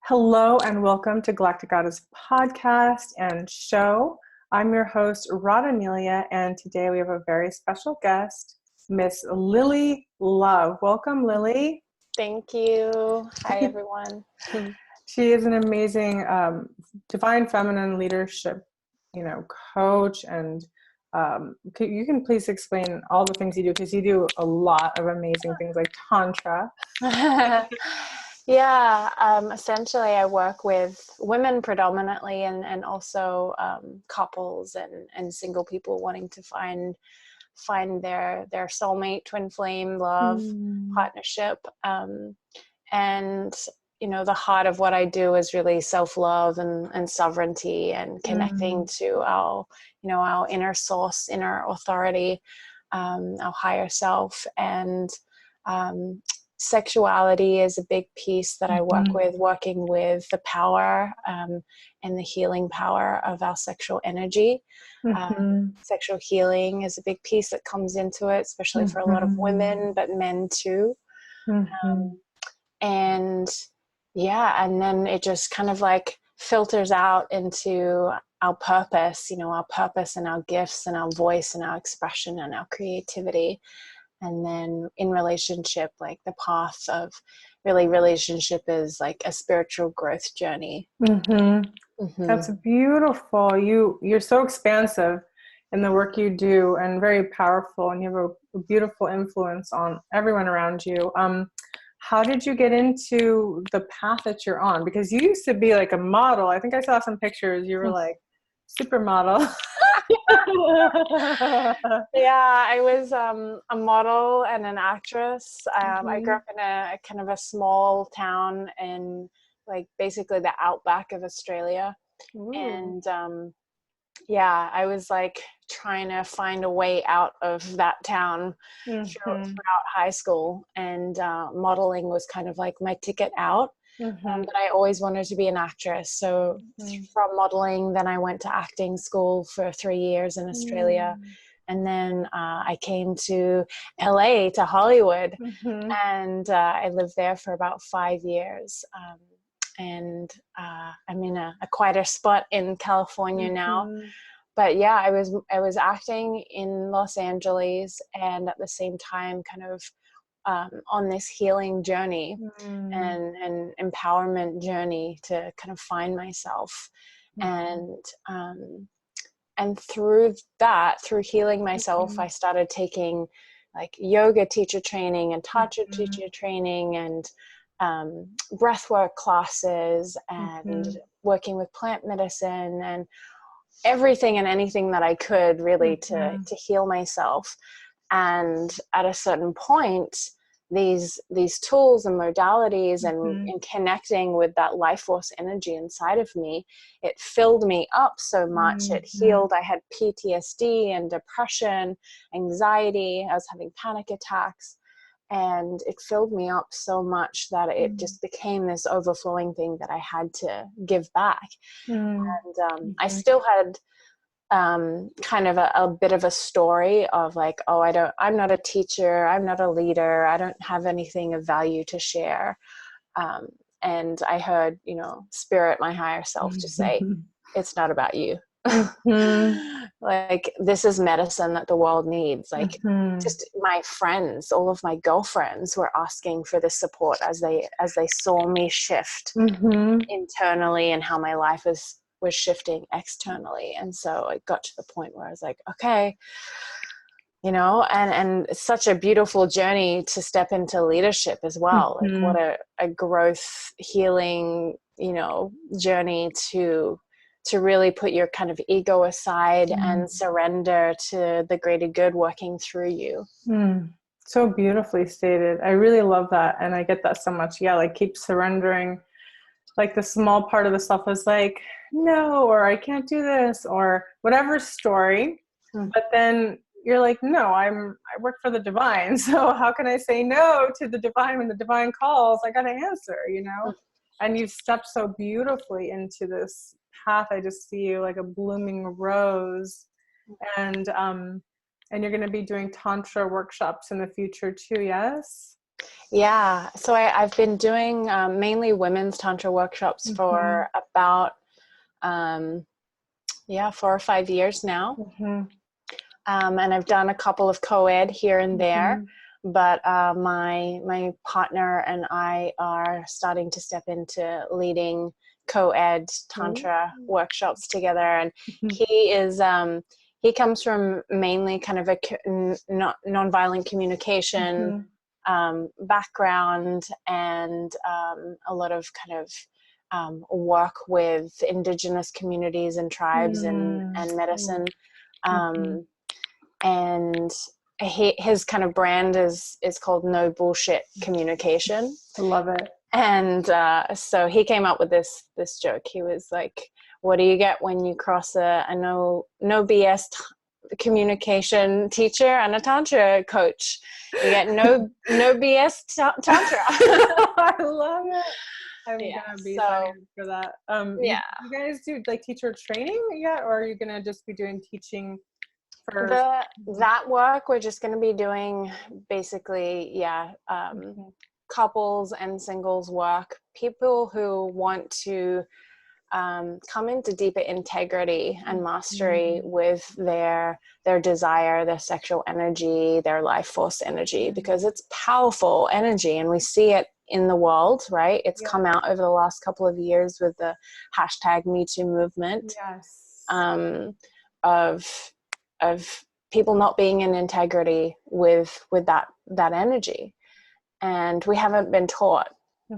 Hello and welcome to Galactic Goddess podcast and show. I'm your host, Radanelia, and today we have a very special guest, Miss Lillie Love. Welcome, Lillie. Thank you. Hi, everyone. She is an amazing divine feminine leadership, coach, and you can please explain all the things you do, because you do a lot of amazing things like Tantra. Essentially I work with women predominantly and also couples and single people wanting to find their soulmate, twin flame, love, partnership. And the heart of what I do is really self-love and sovereignty and connecting to our inner source, inner authority, our higher self. And sexuality is a big piece that I work with, working with the power and the healing power of our sexual energy. Sexual healing is a big piece that comes into it, especially for a lot of women, but men too. And then it just kind of like filters out into our purpose, our purpose and our gifts and our voice and our expression and our creativity. And then in relationship, like the path of relationship is like a spiritual growth journey. That's beautiful. You're so expansive in the work you do and very powerful, and you have a beautiful influence on everyone around you. How did you get into the path that you're on? Because you used to be like a model. I think I saw some pictures. You were like supermodel. I was a model and an actress. I grew up in a kind of a small town in like basically the outback of Australia. And I was like trying to find a way out of that town throughout high school, and modeling was kind of like my ticket out. But I always wanted to be an actress. So from modeling, then I went to acting school for 3 years in Australia. And then I came to LA, to Hollywood, and I lived there for about 5 years. And I'm in a quieter spot in California now. But I was acting in Los Angeles, and at the same time kind of on this healing journey and empowerment journey to kind of find myself. And through healing myself, I started taking like yoga teacher training and Tantra teacher training and breathwork classes and working with plant medicine and everything and anything that I could really to heal myself. And at a certain point, these tools and modalities and connecting with that life force energy inside of me, it filled me up so much. It healed. I had PTSD and depression, anxiety. I was having panic attacks, and it filled me up so much that it just became this overflowing thing that I had to give back. And I still had kind of a bit of a story of like, I'm not a teacher, I'm not a leader, I don't have anything of value to share. And I heard, spirit, my higher self, to say, it's not about you. Like, this is medicine that the world needs. Like, just my friends, all of my girlfriends were asking for this support as they saw me shift internally and how my life was shifting externally. And so it got to the point where I was like, okay, and it's such a beautiful journey to step into leadership as well. Like, what a growth, healing, journey to really put your kind of ego aside and surrender to the greater good working through you. So beautifully stated. I really love that. And I get that so much. Yeah. Like, keep surrendering. Like, the small part of the self is like, no, or I can't do this, or whatever story. But then you're like, no, I work for the divine. So how can I say no to the divine when the divine calls? I got to answer, And you've stepped so beautifully into this path. I just see you like a blooming rose. And you're going to be doing Tantra workshops in the future too, yes? Yeah. So I've been doing mainly women's Tantra workshops for about, 4 or 5 years now. And I've done a couple of co-ed here and there. But my partner and I are starting to step into leading co-ed Tantra workshops together. And he is he comes from mainly kind of a nonviolent communication background, and a lot of kind of work with indigenous communities and tribes and medicine. And his kind of brand is called No Bullshit Communication. I love it. And so he came up with this joke. He was like, what do you get when you cross a no BS communication teacher and a Tantra coach? You get no BS Tantra. I love it. I'm gonna be signing for that. You guys do like teacher training yet, or are you gonna just be doing teaching? That work we're just going to be doing basically couples and singles work, people who want to come into deeper integrity and mastery with their desire, their sexual energy, their life force energy, because it's powerful energy and we see it in the world, right? It's come out over the last couple of years with the hashtag Me Too movement. Of people not being in integrity with that energy, and we haven't been taught,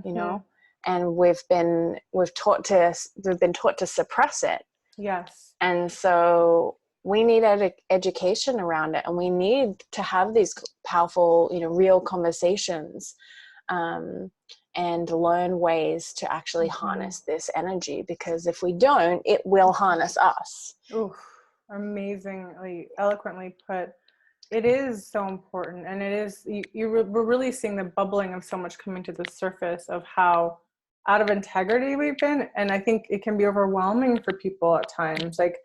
you know, and we've been taught to suppress it. And so we need education around it, and we need to have these powerful, you know, real conversations, and learn ways to actually harness this energy, because if we don't, it will harness us. Amazingly eloquently put. It is so important, and it is we're really seeing the bubbling of so much coming to the surface of how out of integrity we've been, and I think it can be overwhelming for people at times. Like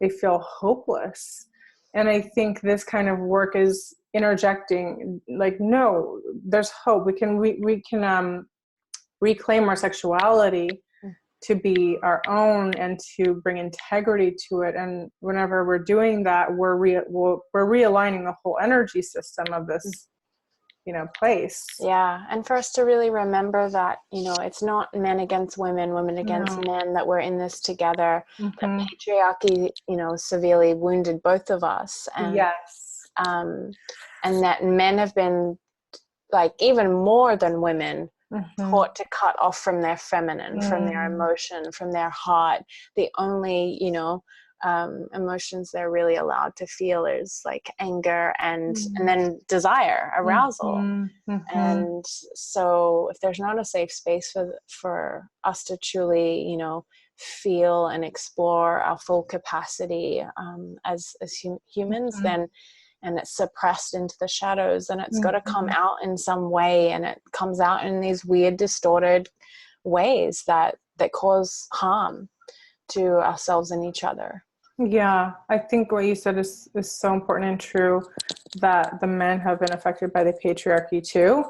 they feel hopeless, and I think this kind of work is interjecting. Like, no, there's hope. We can reclaim our sexuality to be our own and to bring integrity to it. And whenever we're doing that, we're realigning the whole energy system of this, you know, place. Yeah. And for us to really remember that, you know, it's not men against women, women against men, that we're in this together. That patriarchy, you know, severely wounded both of us. And, and that men have been, like, even more than women, taught to cut off from their feminine, from their emotion, from their heart. The only, you know, emotions they're really allowed to feel is like anger and then desire, arousal. And so if there's not a safe space for us to truly, you know, feel and explore our full capacity as humans, then, and it's suppressed into the shadows, and it's got to come out in some way, and it comes out in these weird, distorted ways that cause harm to ourselves and each other. Yeah, I think what you said is so important and true, that the men have been affected by the patriarchy too,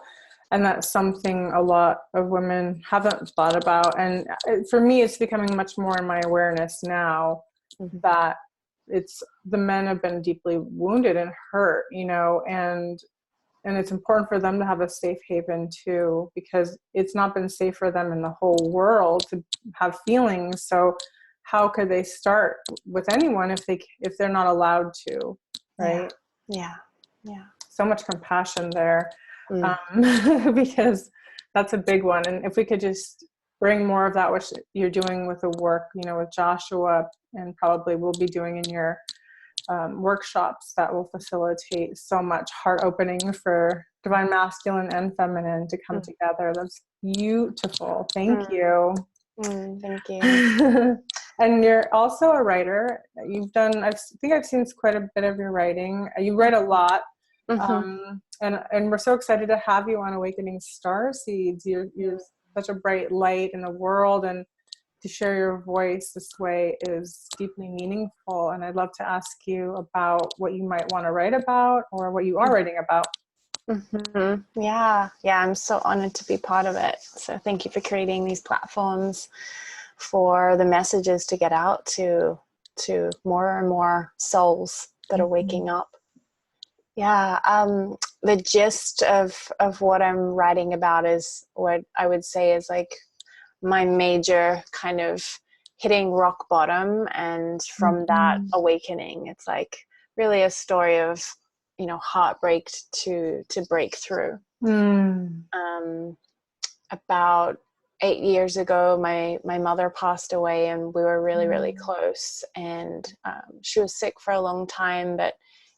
and that's something a lot of women haven't thought about. And for me, it's becoming much more in my awareness now that it's the men have been deeply wounded and hurt, you know, and it's important for them to have a safe haven too, because it's not been safe for them in the whole world to have feelings. So how could they start with anyone if they're not allowed to, right? Yeah. So much compassion there, because that's a big one. And if we could just bring more of that, which you're doing with the work, you know, with Joshua, and probably will be doing in your workshops, that will facilitate so much heart opening for divine masculine and feminine to come together. That's beautiful. Thank you. Thank you. And you're also a writer. You've done, I think I've seen quite a bit of your writing. You write a lot. And we're so excited to have you on Awakening Starseeds. You're such a bright light in the world, and to share your voice this way is deeply meaningful. And I'd love to ask you about what you might want to write about, or what you are writing about. Yeah, I'm so honored to be part of it. So thank you for creating these platforms for the messages to get out to more and more souls that are waking up. Yeah, the gist of what I'm writing about is what I would say is like my major kind of hitting rock bottom, and from that awakening. It's like really a story of, you know, heartbreak to breakthrough. About 8 years ago, my mother passed away, and we were really close. And she was sick for a long time, but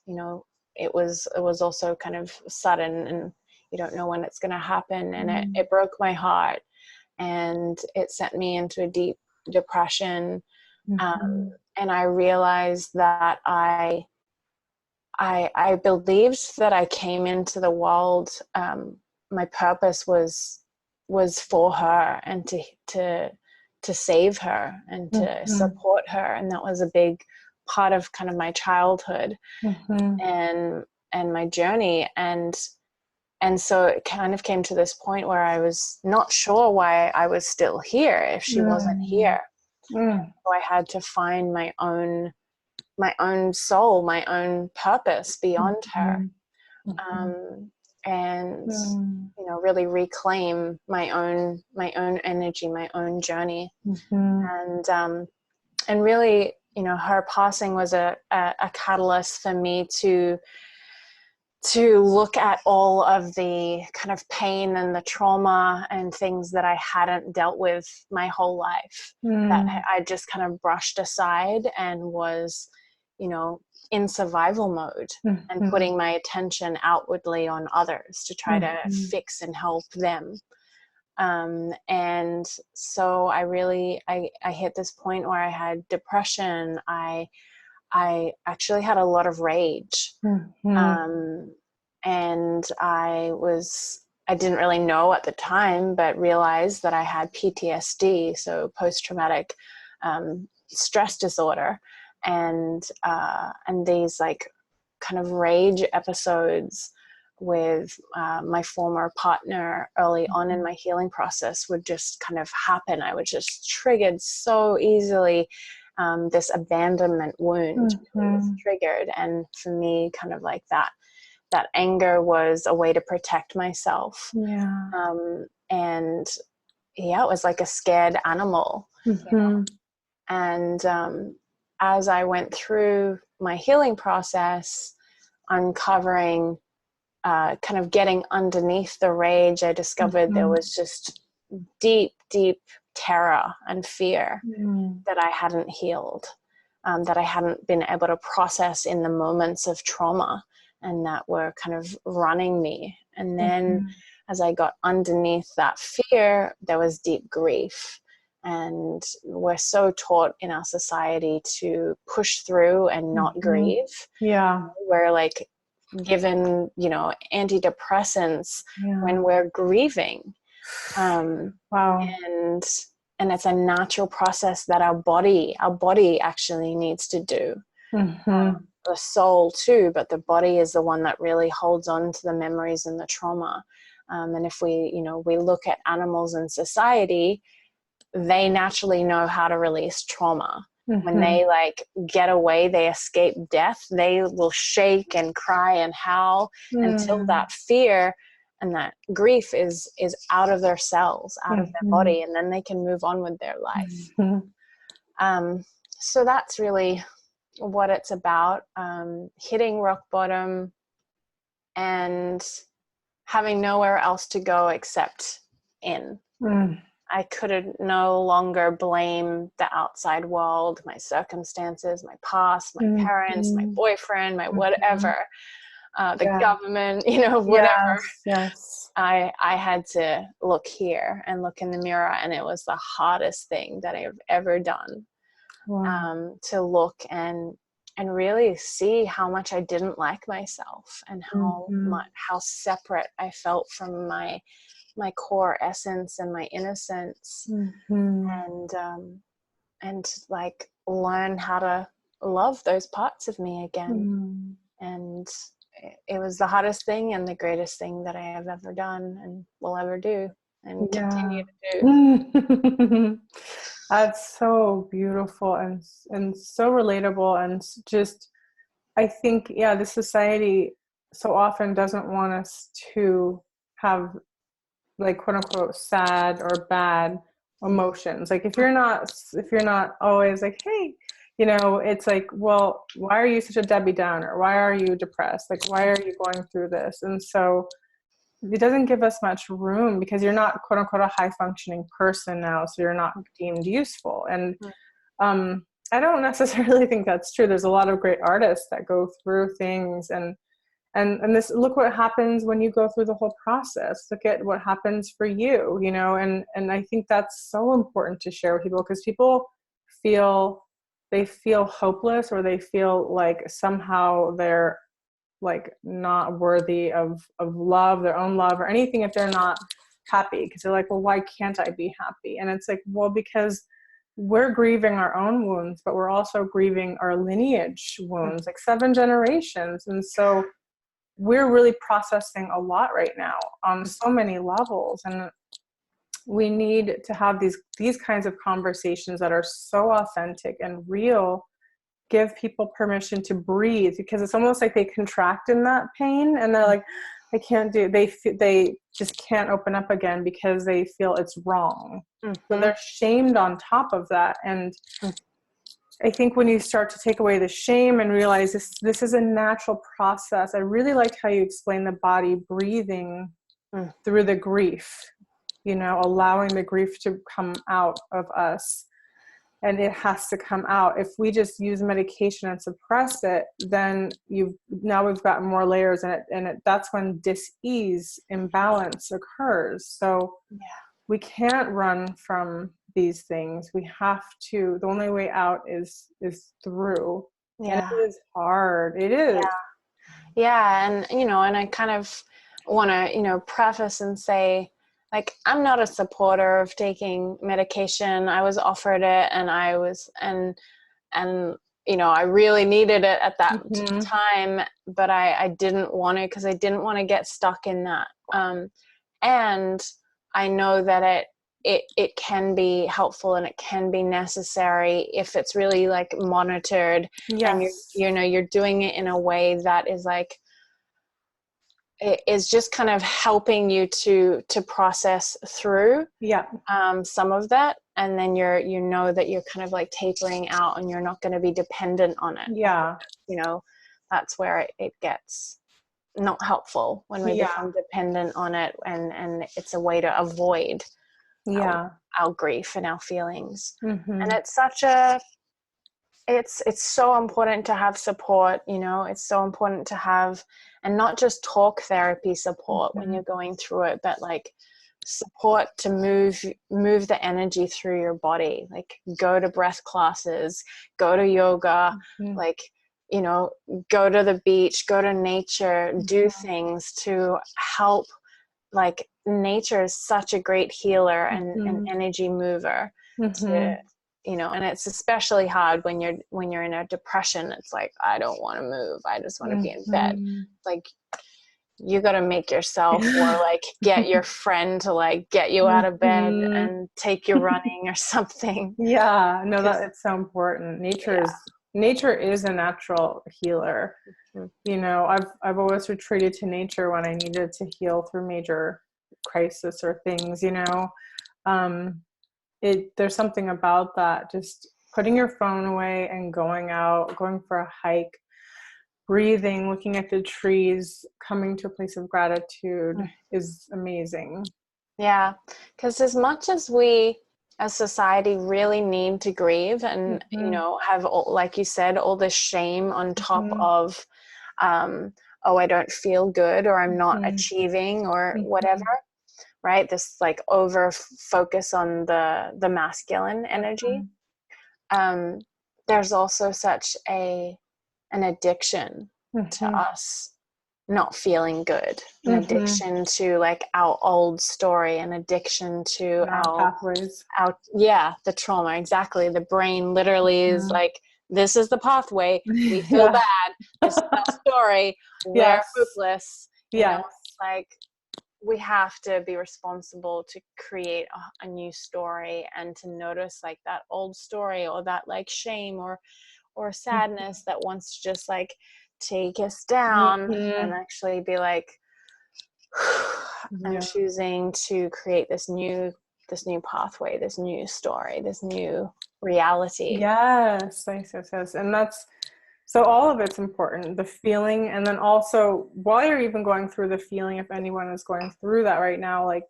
you know, it was also kind of sudden, and you don't know when it's going to happen. And it broke my heart, and it sent me into a deep depression. And I realized that I believed that I came into the world. My purpose was for her, and to save her and to support her, and that was a big part of kind of my childhood and my journey. And so it kind of came to this point where I was not sure why I was still here if she wasn't here. So I had to find my own soul, my own purpose beyond her. And you know, really reclaim my own energy, my own journey. And really, you know, her passing was a catalyst for me to look at all of the kind of pain and the trauma and things that I hadn't dealt with my whole life, that I just kind of brushed aside and was, you know, in survival mode and putting my attention outwardly on others to try to fix and help them. And so I hit this point where I had depression. I actually had a lot of rage. And I didn't really know at the time, but realized that I had PTSD, so post-traumatic stress disorder. And these like kind of rage episodes with my former partner early on in my healing process would just kind of happen. I was just triggered so easily. This abandonment wound was triggered, and for me, kind of like that anger was a way to protect myself. And yeah, it was like a scared animal. You know? And as I went through my healing process, uncovering, kind of getting underneath the rage, I discovered there was just deep terror and fear that I hadn't healed, that I hadn't been able to process in the moments of trauma, and that were kind of running me. And then as I got underneath that fear, there was deep grief. And we're so taught in our society to push through and not grieve. We're like given, you know, antidepressants when we're grieving. And it's a natural process that our body actually needs to do. The soul too, but the body is the one that really holds on to the memories and the trauma. And if we look at animals in society, they naturally know how to release trauma. When they like get away, they escape death, they will shake and cry and howl until that fear and that grief is out of their cells, out of their body, and then they can move on with their life. So that's really what it's about, hitting rock bottom and having nowhere else to go except in. I couldn't no longer blame the outside world, my circumstances, my past, my parents, my boyfriend, my whatever, the government, you know, whatever. I had to look here and look in the mirror, and it was the hardest thing that I've ever done. To look and really see how much I didn't like myself, and how separate I felt from my core essence and my innocence, and like learn how to love those parts of me again. And it was the hardest thing and the greatest thing that I have ever done and will ever do and continue to do. That's so beautiful and so relatable, and just, I think, yeah, this society so often doesn't want us to have, like, quote unquote sad or bad emotions. Like if you're not always like, hey, it's like, well, why are you such a Debbie Downer? Why are you depressed? Like, why are you going through this? And so it doesn't give us much room, because you're not, quote unquote, a high functioning person now, so you're not deemed useful. And I don't necessarily think that's true. There's a lot of great artists that go through things, and this, look what happens when you go through the whole process. Look at what happens for you, and I think that's so important to share with people, because people feel hopeless, or they feel like somehow they're like not worthy of love, their own love or anything, if they're not happy, because they're like, well, why can't I be happy? And it's like, well, because we're grieving our own wounds, but we're also grieving our lineage wounds, like 7 generations. And so we're really processing a lot right now on so many levels, and we need to have these kinds of conversations that are so authentic and real. Give people permission to breathe, because it's almost like they contract in that pain, and they're like, I can't do. They just can't open up again because they feel it's wrong. So they're shamed on top of that. And I think when you start to take away the shame and realize this is a natural process. I really like how you explain the body breathing through the grief, allowing the grief to come out of us. And it has to come out. If we just use medication and suppress it, then now we've got more layers in it, and that's when dis-ease, imbalance occurs. So we can't run from these things. We have to. The only way out is through. And it is hard. It is. Yeah, and and I kind of want to preface and say, like, I'm not a supporter of taking medication. I was offered it, and I really needed it at that time, but I didn't want to, because I didn't want to get stuck in that. And I know that it can be helpful, and it can be necessary if it's really like monitored. Yes. And you're doing it in a way that is like, it is just kind of helping you to process through some of that, and then that you're kind of like tapering out, and you're not going to be dependent on it. That's where it gets not helpful, when we become dependent on it, and it's a way to avoid our grief and our feelings. And it's such it's so important to have support. It's so important to have, and not just talk therapy support when you're going through it, but like support to move the energy through your body. Like, go to breath classes, go to yoga, like, go to the beach, go to nature, do things to help. Like, nature is such a great healer and energy mover to, and it's especially hard when you're in a depression. It's like, I don't want to move. I just want to be in bed. Like, you got to make yourself, or like get your friend to like get you out of bed and take you running or something. That it's so important. Nature is a natural healer. I've always retreated to nature when I needed to heal through major crisis or things. There's something about that, just putting your phone away and going out, going for a hike, breathing, looking at the trees, coming to a place of gratitude is amazing. Yeah, because as much as we as society really need to grieve and have, like you said, all this shame on top of I don't feel good, or I'm not achieving, or whatever, right? This like over focus on the masculine energy. There's also such an addiction to us not feeling good, an addiction to like our old story, an addiction to our pathways, the trauma. Exactly. The brain literally is like, this is the pathway. We feel Yeah. bad. This is our story. We're Yes. hopeless. You Yes. know, it's like we have to be responsible to create a new story, and to notice like that old story, or that like shame or sadness that wants to just like take us down, and actually be like, I'm choosing to create this new pathway, this new story, this new reality. Yes. And that's, so all of it's important, the feeling. And then also, while you're even going through the feeling, if anyone is going through that right now, like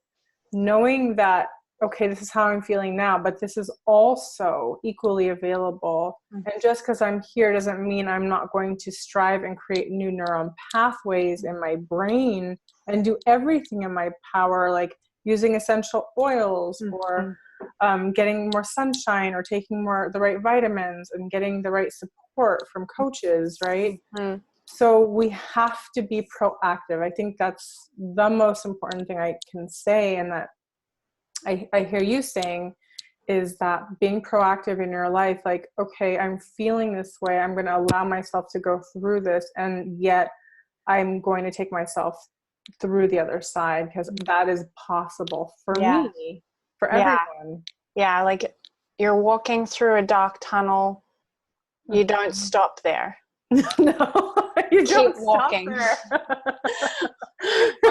knowing that, okay, this is how I'm feeling now, but this is also equally available. And just because I'm here doesn't mean I'm not going to strive and create new neuron pathways in my brain and do everything in my power, like using essential oils, or getting more sunshine, or taking the right vitamins, and getting the right support from coaches, right? So we have to be proactive. I think that's the most important thing I can say, and that I hear you saying, is that being proactive in your life, like, okay, I'm feeling this way, I'm going to allow myself to go through this, and yet I'm going to take myself through the other side, because that is possible for me, for everyone. Yeah, like you're walking through a dark tunnel. You don't stop there. No, you keep walking. Or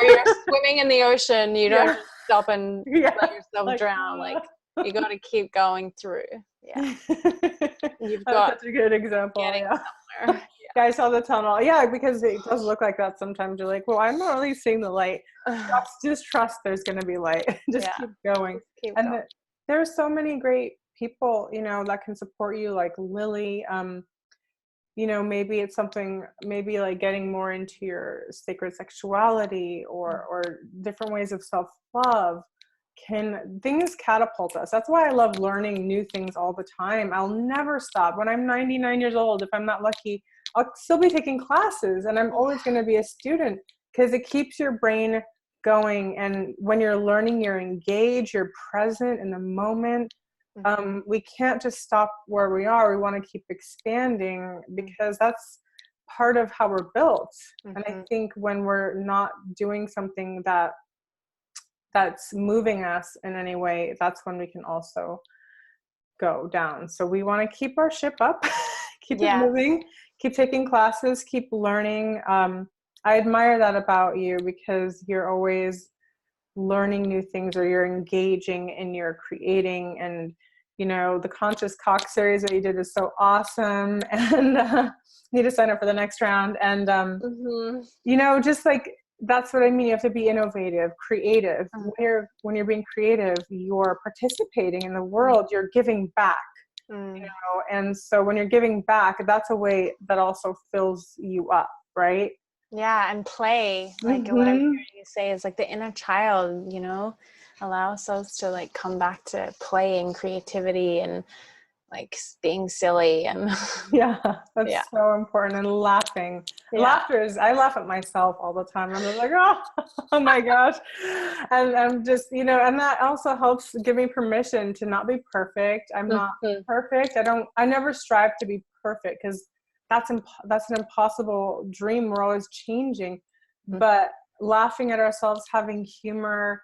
you're swimming in the ocean. You don't just stop and let yourself drown. Like you got to keep going through. Yeah, you've got such a good example. Somewhere. Yeah, I saw the tunnel. Yeah, because it does look like that sometimes. You're like, well, I'm not really seeing the light. Just trust there's going to be light. Just keep going. There's so many great people, you know, that can support you, like Lillie. You know, maybe it's something, maybe like getting more into your sacred sexuality, or different ways of self-love. Things catapult us. That's why I love learning new things all the time. I'll never stop. When I'm 99 years old, if I'm not lucky, I'll still be taking classes, and I'm always going to be a student, because it keeps your brain going. And when you're learning, you're engaged, you're present in the moment. We can't just stop where we are. We want to keep expanding, because that's part of how we're built. And I think when we're not doing something that's moving us in any way, that's when we can also go down. So we want to keep our ship up, keep it moving, keep taking classes, keep learning. I admire that about you, because you're always learning new things, or you're engaging and you're creating. And you know, the Conscious Cock series that you did is so awesome, and need to sign up for the next round. And you know, just like, that's what I mean. You have to be innovative, creative. When you're being creative, you're participating in the world, you're giving back. You know, and so when you're giving back, that's a way that also fills you up, right? Yeah, and play, like what I'm hearing you say is like the inner child, you know, allow ourselves to like come back to play and creativity and like being silly. And that's so important. And laughing. Laughter is, I laugh at myself all the time. I'm like, oh my gosh. And I'm just, you know, and that also helps give me permission to not be perfect. I'm not perfect. I never strive to be perfect, because that's an impossible dream. We're always changing. But laughing at ourselves, having humor,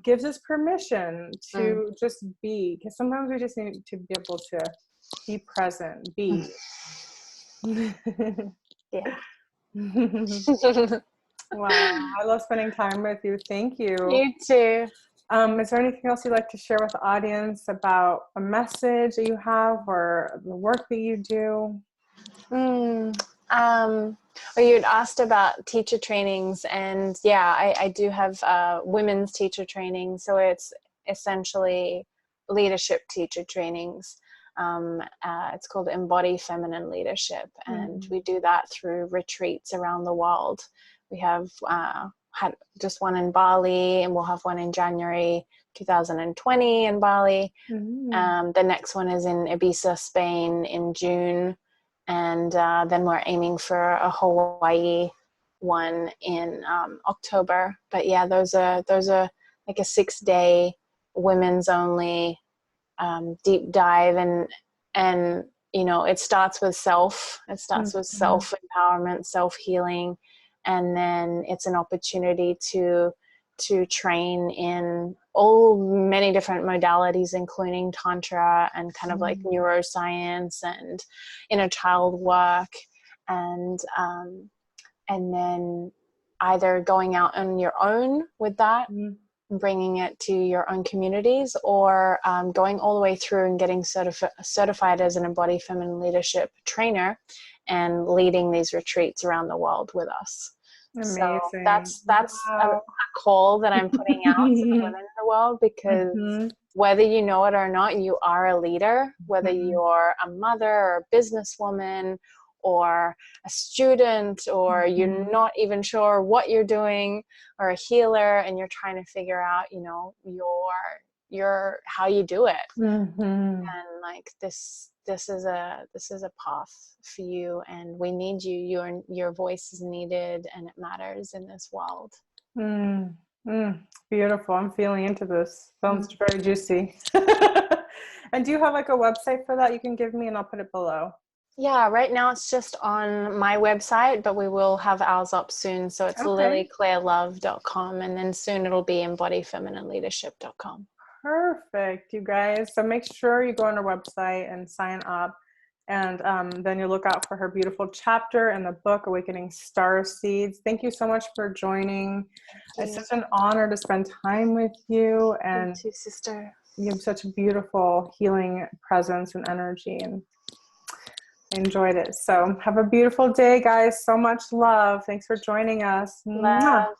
gives us permission to just be, because sometimes we just need to be able to be present, be. Wow, I love spending time with you. Thank you. You too. Is there anything else you'd like to share with the audience about a message that you have, or the work that you do? Well, you'd asked about teacher trainings, and I do have women's teacher training. So it's essentially leadership teacher trainings. It's called Embody Feminine Leadership, and we do that through retreats around the world. We have had just one in Bali, and we'll have one in January 2020 in Bali. The next one is in Ibiza, Spain in June. And then we're aiming for a Hawaii one in October. But yeah, those are like a 6-day women's only deep dive and you know, it starts with self. It starts with Mm-hmm. self-empowerment, self-healing, and then it's an opportunity to train in many different modalities, including Tantra and kind of like neuroscience and inner child work, and then either going out on your own with that, bringing it to your own communities, or going all the way through and getting certified as an embodied feminine leadership trainer and leading these retreats around the world with us. Amazing. So that's a call that I'm putting out to the women in the world, because whether you know it or not, you are a leader, whether you're a mother or a businesswoman or a student, or you're not even sure what you're doing, or a healer, and you're trying to figure out, you know, your how you do it. And like this is a path for you, and we need you. Your voice is needed, and it matters in this world. Beautiful. I'm feeling into this. Sounds very juicy. And do you have like a website for that you can give me, and I'll put it below? Yeah, right now it's just on my website, but we will have ours up soon. So it's lillieclairelove.com, and then soon it'll be embodiedfeminine-leadership.com. Perfect, you guys. So make sure you go on our website and sign up, and then you look out for her beautiful chapter in the book, Awakening Starseeds. Thank you so much for joining. It's such an honor to spend time with you, and you too, sister. You have such a beautiful healing presence and energy, and I enjoyed it. So have a beautiful day, guys. So much love. Thanks for joining us. Love.